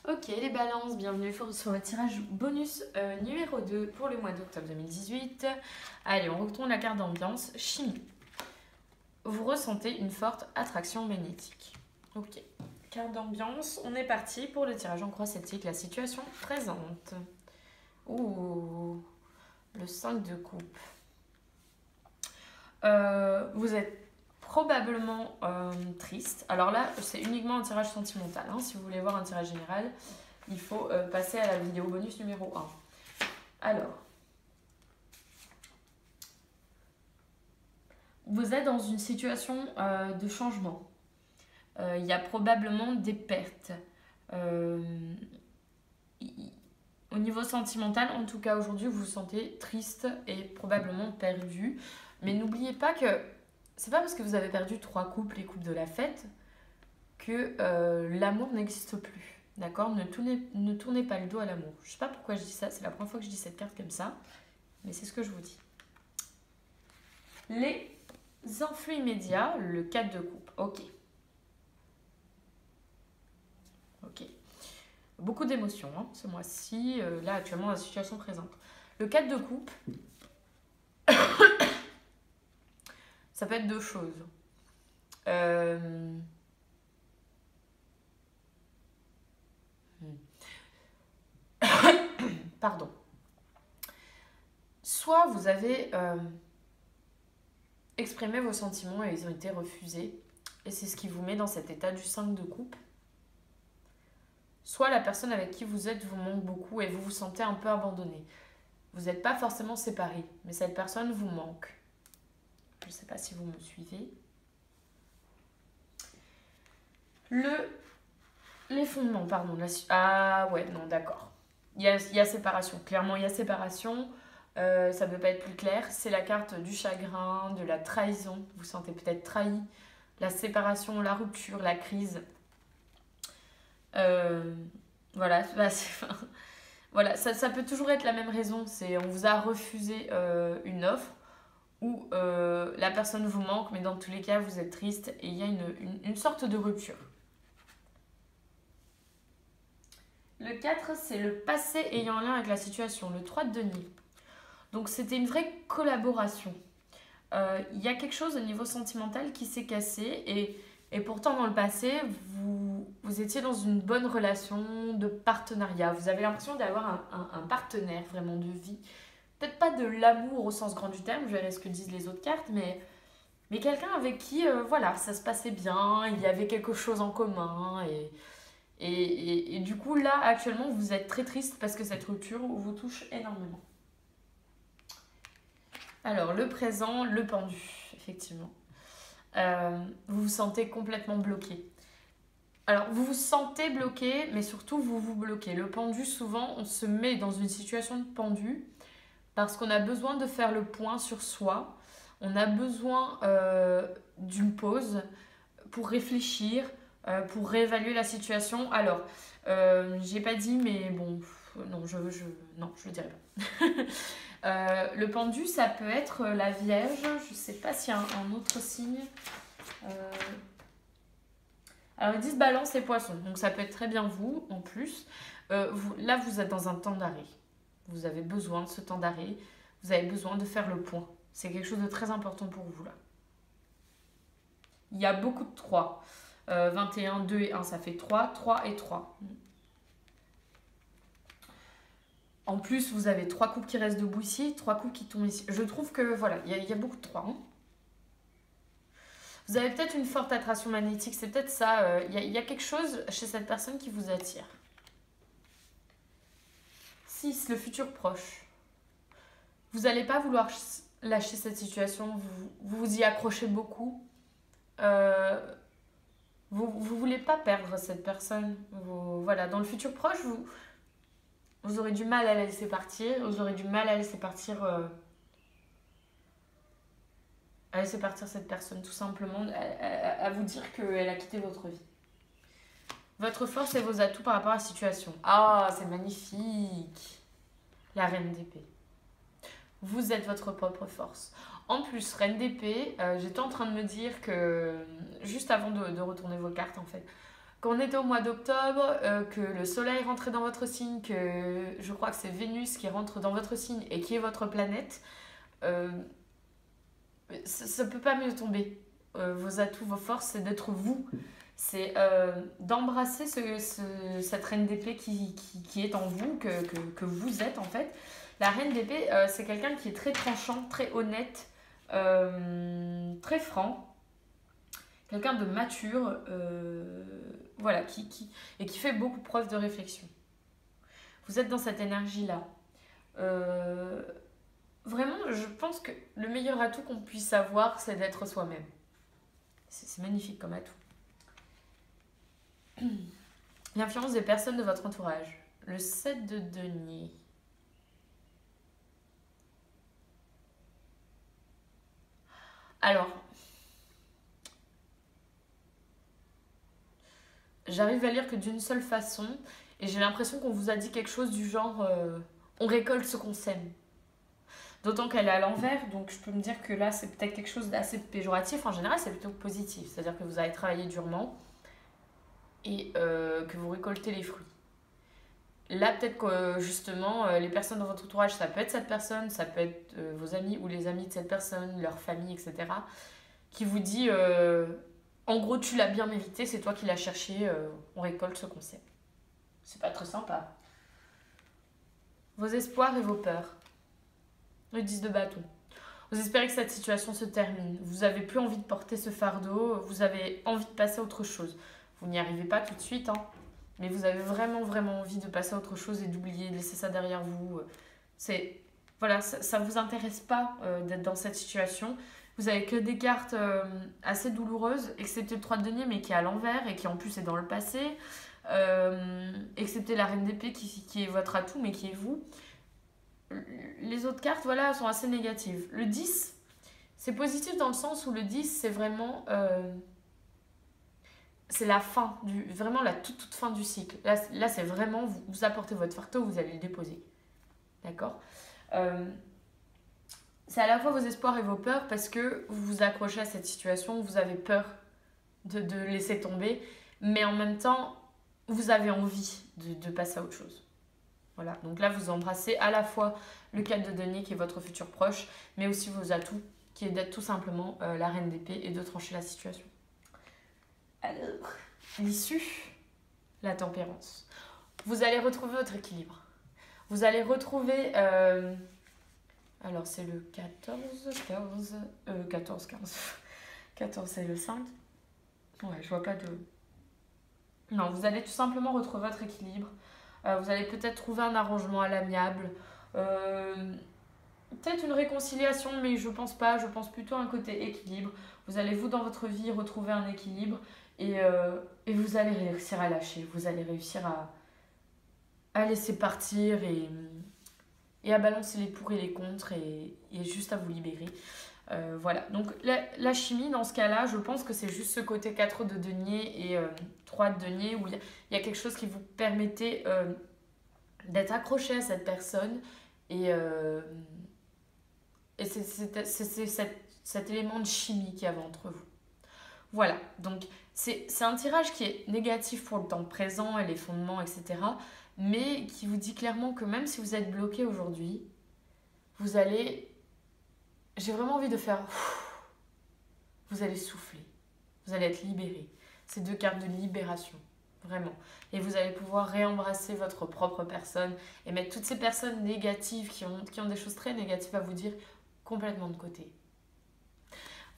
Ok, les balances, bienvenue sur le tirage bonus numéro 2 pour le mois d'octobre 2018. Allez, on retourne la carte d'ambiance. Chimie. Vous ressentez une forte attraction magnétique. Ok, carte d'ambiance, on est parti pour le tirage en croix celtique, la situation présente. Ouh, le 5 de coupe. Vous êtes probablement triste. Alors là, c'est uniquement un tirage sentimental. Hein. Si vous voulez voir un tirage général, il faut passer à la vidéo bonus numéro 1. Alors, vous êtes dans une situation de changement. Il y a probablement des pertes. Au niveau sentimental, en tout cas aujourd'hui, vous vous sentez triste et probablement perdu. Mais n'oubliez pas que c'est pas parce que vous avez perdu 3 couples, les couples de la fête, que l'amour n'existe plus. D'accord, ne tournez pas le dos à l'amour. Je sais pas pourquoi je dis ça, c'est la première fois que je dis cette carte comme ça, mais c'est ce que je vous dis. Les influx immédiats, le 4 de coupe. Ok. Ok. Beaucoup d'émotions hein, ce mois-ci, là actuellement la situation présente. Le 4 de coupe, ça peut être deux choses. Pardon. Soit vous avez exprimé vos sentiments et ils ont été refusés, et c'est ce qui vous met dans cet état du 5 de coupe. Soit la personne avec qui vous êtes vous manque beaucoup et vous vous sentez un peu abandonné. Vous n'êtes pas forcément séparés, mais cette personne vous manque. Je ne sais pas si vous me suivez. Les fondements, pardon. Ah ouais, non, d'accord. Il y a séparation. Clairement, il y a séparation. Ça ne peut pas être plus clair. C'est la carte du chagrin, de la trahison. Vous vous sentez peut-être trahi. La séparation, la rupture, la crise. Voilà, voilà ça peut toujours être la même raison. C'est on vous a refusé une offre ou la personne vous manque, mais dans tous les cas, vous êtes triste et il y a une sorte de rupture. Le 4, c'est le passé ayant un lien avec la situation. Le 3 de denier. Donc, c'était une vraie collaboration. Il y a quelque chose au niveau sentimental qui s'est cassé et pourtant, dans le passé, vous étiez dans une bonne relation de partenariat. Vous avez l'impression d'avoir un partenaire vraiment de vie. Peut-être pas de l'amour au sens grand du terme, je verrai ce que disent les autres cartes, mais quelqu'un avec qui, voilà, ça se passait bien, il y avait quelque chose en commun et du coup, là, actuellement, vous êtes très triste parce que cette rupture vous touche énormément. Alors, le présent, le pendu, effectivement. Vous vous sentez complètement bloqué. Alors, vous vous sentez bloqué, mais surtout, vous vous bloquez. Le pendu, souvent, on se met dans une situation de pendu parce qu'on a besoin de faire le point sur soi. On a besoin d'une pause pour réfléchir, pour réévaluer la situation. Alors, j'ai pas dit, mais bon, non, non, je le dirai pas. Le pendu, ça peut être la Vierge. Je sais pas s'il y a un autre signe. Alors, ils disent Balance et Poissons. Donc, ça peut être très bien vous, en plus. Là, vous êtes dans un temps d'arrêt. Vous avez besoin de ce temps d'arrêt. Vous avez besoin de faire le point. C'est quelque chose de très important pour vous, là. Il y a beaucoup de 3. 21, 2 et 1, ça fait 3. 3 et 3. En plus, vous avez 3 couples qui restent debout ici, 3 couples qui tombent ici. Je trouve que, voilà, il y a beaucoup de 3. Hein. Vous avez peut-être une forte attraction magnétique, c'est peut-être ça. Il y a quelque chose chez cette personne qui vous attire. 6, le futur proche. Vous n'allez pas vouloir lâcher cette situation, vous y accrochez beaucoup. Vous ne voulez pas perdre cette personne. Voilà, dans le futur proche, vous aurez du mal à la laisser partir. Vous aurez du mal à laisser partir, cette personne, tout simplement, à vous dire qu'elle a quitté votre vie. Votre force et vos atouts par rapport à la situation. Ah, c'est magnifique. La reine d'épée. Vous êtes votre propre force. En plus, reine d'épée, j'étais en train de me dire que, juste avant de retourner vos cartes en fait, Quand on était au mois d'octobre, que le soleil rentrait dans votre signe, que je crois que c'est Vénus qui rentre dans votre signe et qui est votre planète, euh, ça ne peut pas mieux tomber. Vos atouts, vos forces, c'est d'être vous. C'est d'embrasser cette reine d'épée qui est en vous, que vous êtes en fait. La reine d'épée, c'est quelqu'un qui est très tranchant, très honnête, très franc, quelqu'un de mature, voilà, et qui fait beaucoup preuve de réflexion. Vous êtes dans cette énergie-là. Vraiment, je pense que le meilleur atout qu'on puisse avoir, c'est d'être soi-même. C'est magnifique comme atout. L'influence des personnes de votre entourage. Le 7 de denier. Alors, j'arrive à lire que d'une seule façon, et j'ai l'impression qu'on vous a dit quelque chose du genre on récolte ce qu'on sème. D'autant qu'elle est à l'envers, donc je peux me dire que là c'est peut-être quelque chose d'assez péjoratif. En général, c'est plutôt positif, c'est-à-dire que vous avez travaillé durement et que vous récoltez les fruits. Là, peut-être que justement, les personnes dans votre entourage, ça peut être cette personne, ça peut être vos amis ou les amis de cette personne, leur famille, etc., qui vous dit en gros, tu l'as bien mérité, c'est toi qui l'as cherché, on récolte ce concept. C'est pas très sympa. Vos espoirs et vos peurs. Le 10 de bâton. Vous espérez que cette situation se termine. Vous n'avez plus envie de porter ce fardeau, vous avez envie de passer à autre chose. Vous n'y arrivez pas tout de suite, hein, mais vous avez vraiment, vraiment envie de passer à autre chose et d'oublier, de laisser ça derrière vous. Voilà, ça ne vous intéresse pas d'être dans cette situation. Vous avez que des cartes assez douloureuses, excepté le 3 de denier, mais qui est à l'envers et qui en plus est dans le passé. Excepté la reine d'épée qui est votre atout, mais qui est vous. Les autres cartes, voilà, sont assez négatives. Le 10, c'est positif dans le sens où le 10, c'est vraiment... c'est la fin, vraiment la toute fin du cycle. Là c'est vraiment, vous apportez votre fardeau, vous allez le déposer. D'accord C'est à la fois vos espoirs et vos peurs parce que vous vous accrochez à cette situation, vous avez peur de laisser tomber, mais en même temps, vous avez envie de passer à autre chose. Voilà, donc là vous embrassez à la fois le 4 de denier qui est votre futur proche, mais aussi vos atouts, qui est d'être tout simplement la reine d'épée et de trancher la situation. Alors, l'issue, la tempérance. Vous allez retrouver votre équilibre. Vous allez retrouver... alors c'est le 14, 15. 14 c'est le 5. Ouais, je vois pas de... Non, vous allez tout simplement retrouver votre équilibre. Vous allez peut-être trouver un arrangement à l'amiable. Peut-être une réconciliation, mais je pense pas. Je pense plutôt à un côté équilibre. Vous allez, vous, dans votre vie, retrouver un équilibre et vous allez réussir à lâcher. Vous allez réussir à laisser partir et à balancer les pour et les contre et juste à vous libérer. Voilà, donc la chimie dans ce cas-là, je pense que c'est juste ce côté 4 de denier et 3 de denier où il y a quelque chose qui vous permettait d'être accroché à cette personne et c'est cet élément de chimie qu'il y avait entre vous. Voilà, donc c'est un tirage qui est négatif pour le temps présent et les fondements, etc. Mais qui vous dit clairement que même si vous êtes bloqué aujourd'hui, vous allez... J'ai vraiment envie de faire... Vous allez souffler. Vous allez être libéré. C'est 2 cartes de libération. Vraiment. Et vous allez pouvoir réembrasser votre propre personne et mettre toutes ces personnes négatives qui ont des choses très négatives à vous dire complètement de côté.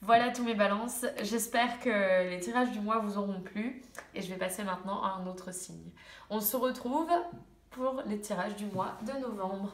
Voilà tous mes balances. J'espère que les tirages du mois vous auront plu. Et je vais passer maintenant à un autre signe. On se retrouve pour les tirages du mois de novembre.